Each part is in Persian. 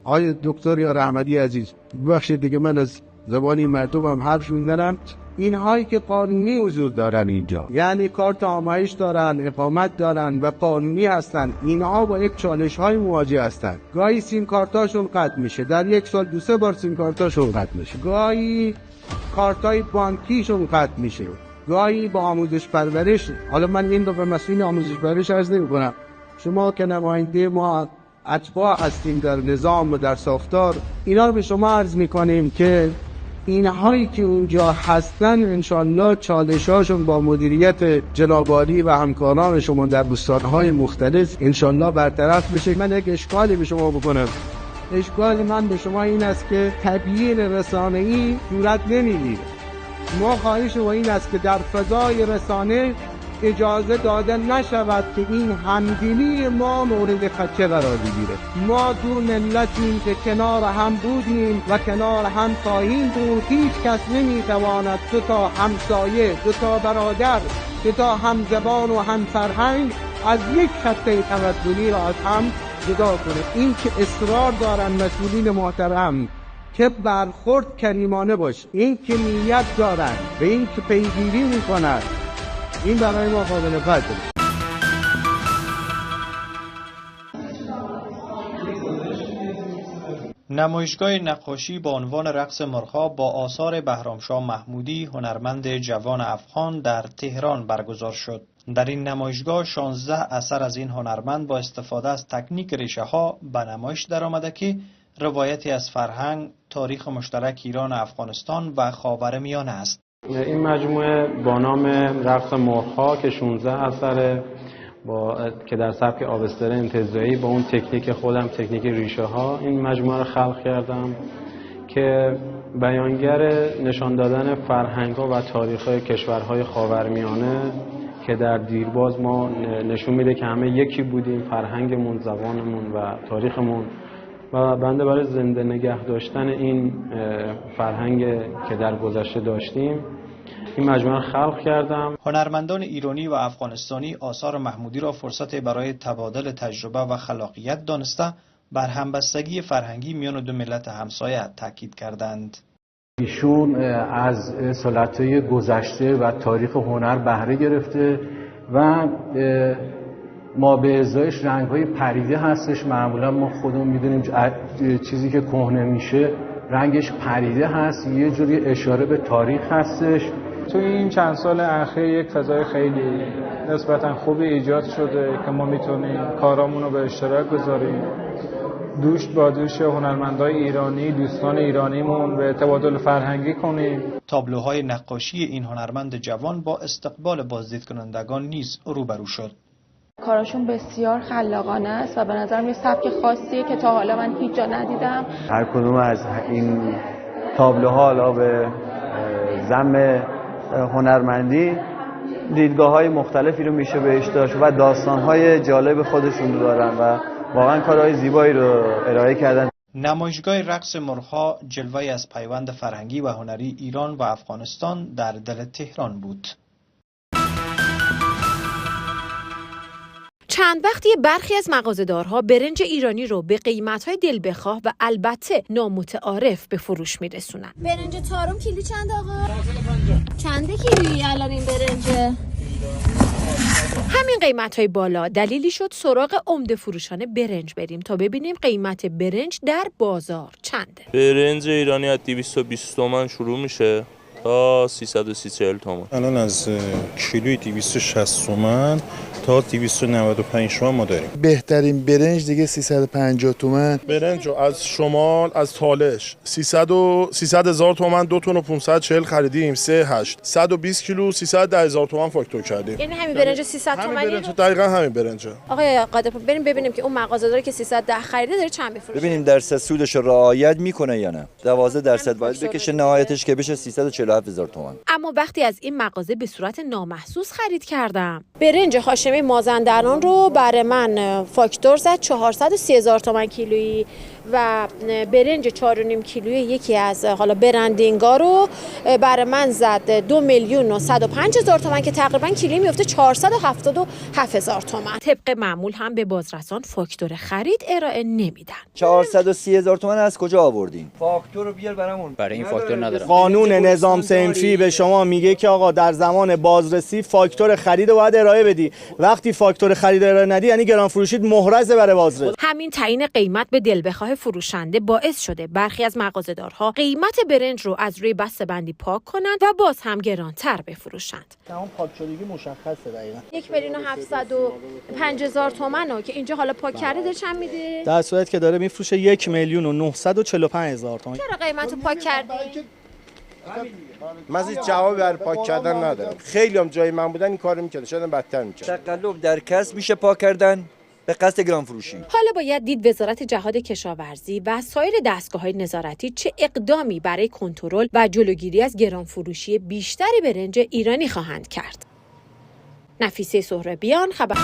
آقای دکتر یا رحمتی عزیز، ببخشید دیگه من از زبانی مردمم حرف میزنم. اینهایی که قانونی حضور دارن اینجا، یعنی کارت آمایش دارن، اقامت دارن و قانونی هستن، اینها با یک چالش های مواجه هستن. گاهی سیم کارتاشون قطع میشه، در یک سال 2-3 بار سیم کارتاشون قطع میشه، گاهی کارتای بانکیشون قطع میشه، گاهی با آموزش پرورش. حالا من این رو به مسئول آموزش پرورش عرض نمی‌کنم، شما که نماینده ما اتباع هستیم در نظام و در ساختار، اینا رو به شما عرض میکنیم که اینهایی که اونجا هستن انشالله چالشاشون با مدیریت جناب عالی و همکاران شما در بستانهای مختلف انشالله برطرف بشه. من یک اشکالی به شما بکنم، اشکال من به شما این است که تبیین رسانه‌ای صورت نمیگیره. ما خواهش ما این است که در فضای رسانه اجازه داده نشود که این همدلی ما مورد خدشه قرار بگیره. ما دو ملتیم که کنار هم بودیم و کنار هم خواهیم بود. هیچ کس نمیتواند دو تا همسایه، دو تا برادر، دو تا همزبان و هم فرهنگ از یک خطه تمدنی را از هم جدا کنه. این که اصرار دارن مسئولین محترم که برخورد کریمانه باشه، این که نیت دارن و این که پیگیری میکنن، این برای ما قابل قدره. نمایشگاه نقاشی با عنوان رقص مرغ‌ها با آثار بهرامشاه محمودی، هنرمند جوان افغان در تهران برگزار شد. در این نمایشگاه 16 اثر از این هنرمند با استفاده از تکنیک ریشه ها به نمایش درآمده که روایتی از فرهنگ، تاریخ مشترک ایران و افغانستان و خاورمیانه است. این مجموعه با نام رقص مرغ‌ها که 16 اثر که در سبک آبستر انتزاعی با اون تکنیک خودم، تکنیک ریشه ها، این مجموعه رو خلق کردم که بیانگر نشان دادن فرهنگ ها و تاریخ های کشورهای خاورمیانه که در دیرباز ما نشون میده که همه یکی بودیم، فرهنگمون، زبانمون و تاریخمون، و بنده برای زنده نگه داشتن این فرهنگ که در گذشته داشتیم این مجموعه خلق کردم. هنرمندان ایرانی و افغانستانی آثار محمودی را فرصت برای تبادل تجربه و خلاقیت دانسته بر همبستگی فرهنگی میان دو ملت همسایه تاکید کردند. ایشون از اصالت‌های گذشته و تاریخ هنر بهره گرفته و ما به ازایش رنگ‌های پریده هستش. معمولا ما خودمون می‌دونیم چیزی که کهنه میشه رنگش پریده هست، یه جوری اشاره به تاریخ هستش. تو این چند سال اخیر یک فضای خیلی نسبتاً خوبی ایجاد شده که ما میتونیم کارامون رو به اشتراک بذاریم، دوش با دوش هنرمندای ایرانی، دوستان ایرانیمون به تبادل فرهنگی کنیم. تابلوهای نقاشی این هنرمند جوان با استقبال بازدید کنندگان نیز روبرو شد. کاراشون بسیار خلاقانه است و به نظرم یه سبک خاصیه که تا حالا من هیچ جا ندیدم. هر کدوم از این تابلوها حالا به ضمن هنرمندی دیدگاه‌های مختلفی رو میشه بهش داشت و داستان‌های جالب خودشون رو دارن و واقعا کارهای زیبایی رو ارائه کردن. نمایشگاه رقص مرغ‌ها جلوه‌ای از پیوند فرهنگی و هنری ایران و افغانستان در دل تهران بود. چند وقتی برخی از مغازه‌دارها برنج ایرانی رو به قیمت‌های دل بخواه و البته نامتعارف به فروش می‌رسونن. برنج تارم کیلو چند آقا؟ چنده کیلویی الان این برنج؟ همین قیمت‌های بالا دلیلی شد سراغ عمده فروشان برنج بریم تا ببینیم قیمت برنج در بازار چنده. برنج ایرانی از 220 تومان شروع میشه تا 340 تومان. الان از کیلوی 260 تومان تا 295 تومان ما داریم. بهترین برنج دیگه 350 تومان. برنج از شمال از تالش 300,000 تومان 2 تن و 540 خریدیم 38 120 کیلو 310,000 تومان فاکتور کردیم. یعنی همین برنج 300 تومانی؟ همین برنج دقیقاً همین برنج. آقای قادپور بریم ببینیم که اون مغازه‌دار که 310 خریده داره چند می‌فروشه. ببینیم درصد سودش رو رعایت میکنه یا نه. 12% باید بکشه نهایتش که بشه 340 47000 تومان. اما وقتی از این مغازه به صورت نامحسوس خرید کردم، برنج هاشمی مازندران رو برای من فاکتور زد 430000 تومان کیلویی و برنج 4.5 کیلویی یکی از حالا برندینگا رو برای من زد 2,105,000 تومان که تقریبا کیلویی میفته 477,000 تومان. طبق معمول هم به بازرسان فاکتور خرید ارائه نمیدن. 430,000 تومان از کجا آوردین؟ فاکتور رو بیار برامون. برای این فاکتور نداره. قانون نظام صنفی به شما میگه که آقا در زمان بازرسی فاکتور خرید رو باید ارائه بدی. وقتی فاکتور خرید ارائه ندی یعنی گران فروشیت محرزه برای بازرس. همین تعیین قیمت به دل بخواه فروشنده باعث شده برخی از مغازه‌دارها قیمت برنج رو از روی بسته‌بندی پاک کنند و باز هم گرانتر بفروشند. تمام پاک شدگی مشخصه دقیقاً. 1,705,000 تومانو که اینجا حالا پاک کرده چند میده؟ در صورتی که داره میفروشه 1,945,000 تومان. چرا قیمتو پاک کردی؟ من هیچ جوابی برای پاک کردن ندارم. خیلی هم جای من بودن این کارو میکردن، شاید بدتر میکردن. تقلب در کسب میشه پاک کردن به قصد گران فروشی. حالا باید دید وزارت جهاد کشاورزی و سایر دستگاه‌های نظارتی چه اقدامی برای کنترل و جلوگیری از گران فروشی بیشتری برنج ایرانی خواهند کرد. نفیسه سهرابیان، خبر.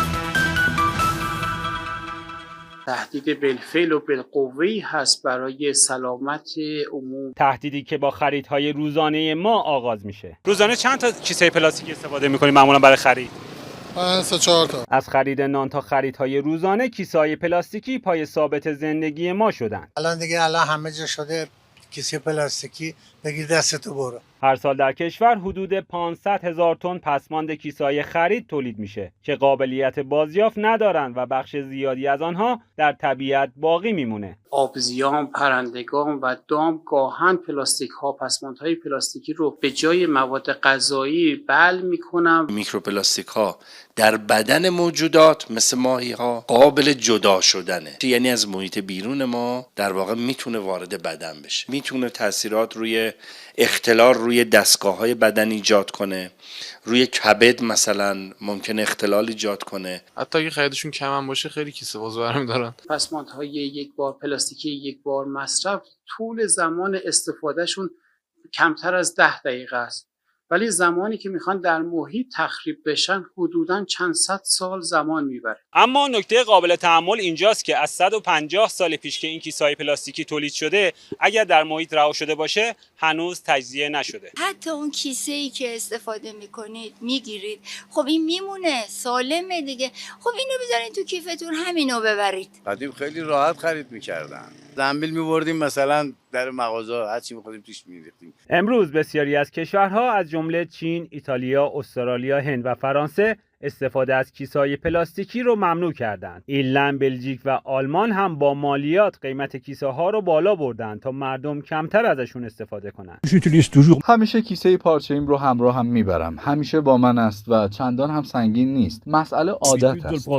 تهدید بالفعل و بالقوه‌ای هست برای سلامت عموم. تهدیدی که با خریدهای روزانه ما آغاز میشه. روزانه چند تا کیسه پلاستیکی استفاده می‌کنید معمولا برای خرید؟ 3-4 تا. از خرید نان تا خریدهای روزانه کیسه‌های پلاستیکی پای ثابت زندگی ما شدن. الان همه جا شده کیسه پلاستیکی، بگیر دستتو برو. هر سال در کشور حدود 500,000 تن پسماند کیسه‌های خرید تولید میشه که قابلیت بازیافت ندارن و بخش زیادی از آنها در طبیعت باقی میمونه. آبزیان، پرندگان و دام گاهن پلاستیک‌ها، پسماندهای پلاستیکی رو به جای مواد غذایی بلع میکنن. میکروپلاستیک‌ها در بدن موجودات مثل ماهی‌ها قابل جدا شدنه، یعنی از محیط بیرون ما در واقع میتونه وارد بدن بشه، میتونه تاثیرات روی اختلال روی دستگاه‌های بدن ایجاد کنه، روی کبد مثلا ممکن اختلال ایجاد کنه. حتی اگه خریدشون کم هم باشه خیلی کیسه باز برمی دارن. پسماندهای یک بار پلاستیکی یک بار مصرف طول زمان استفادهشون کمتر از 10 دقیقه است، ولی زمانی که میخوان در محیط تخریب بشن حدوداً چند صد سال زمان میبره. اما نکته قابل تأمل اینجاست که از 150 سال پیش که این کیسه‌های پلاستیکی تولید شده اگر در محیط رها شده باشه هنوز تجزیه نشده. حتی اون کیسه‌ای که استفاده میکنید میگیرید، خب این میمونه، سالمه دیگه، خب اینو بذارین تو کیفتون همینو ببرید. قدیم خیلی راحت خرید میکردن، زنبیل میبردیم مثلا در مغازه هر چی می‌خواستیم توش می‌ریختیم. امروز بسیاری از کشورها از جمله چین، ایتالیا، استرالیا، هند و فرانسه استفاده از کیسه‌های پلاستیکی رو ممنوع کردند. ایرلند، بلژیک و آلمان هم با مالیات قیمت کیسه‌ها رو بالا بردن تا مردم کمتر ازشون استفاده کنند. همیشه کیسه پارچه‌ایم رو همراه هم میبرم. همیشه با من است و چندان هم سنگین نیست. مسئله عادت است.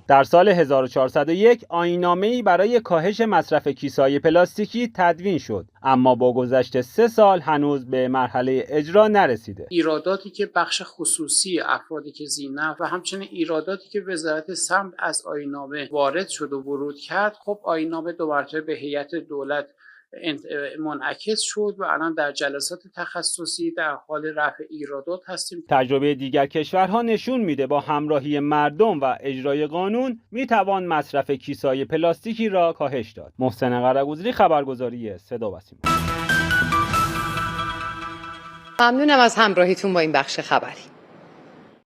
در سال 1401 آیین‌نامه‌ای برای کاهش مصرف کیسه‌های پلاستیکی تدوین شد، اما با گذشت 3 سال هنوز به مرحله اجرا نرسیده. ایراداتی که بخش خصوصی، افرادی که زینف و همچنین ایراداتی که وزارت سمت از آیین‌نامه وارد شد و ورود کرد، خب آیین‌نامه 2 مرتبه به هیئت دولت منعکس شد و الان در جلسات تخصصی در حال رفع ایرادات هستیم. تجربه دیگر کشورها نشون میده با همراهی مردم و اجرای قانون میتوان مصرف کیسه‌های پلاستیکی را کاهش داد. محسن قره‌گوزری، خبرگزاری صدا و سیما. ممنونم از همراهیتون با این بخش خبری.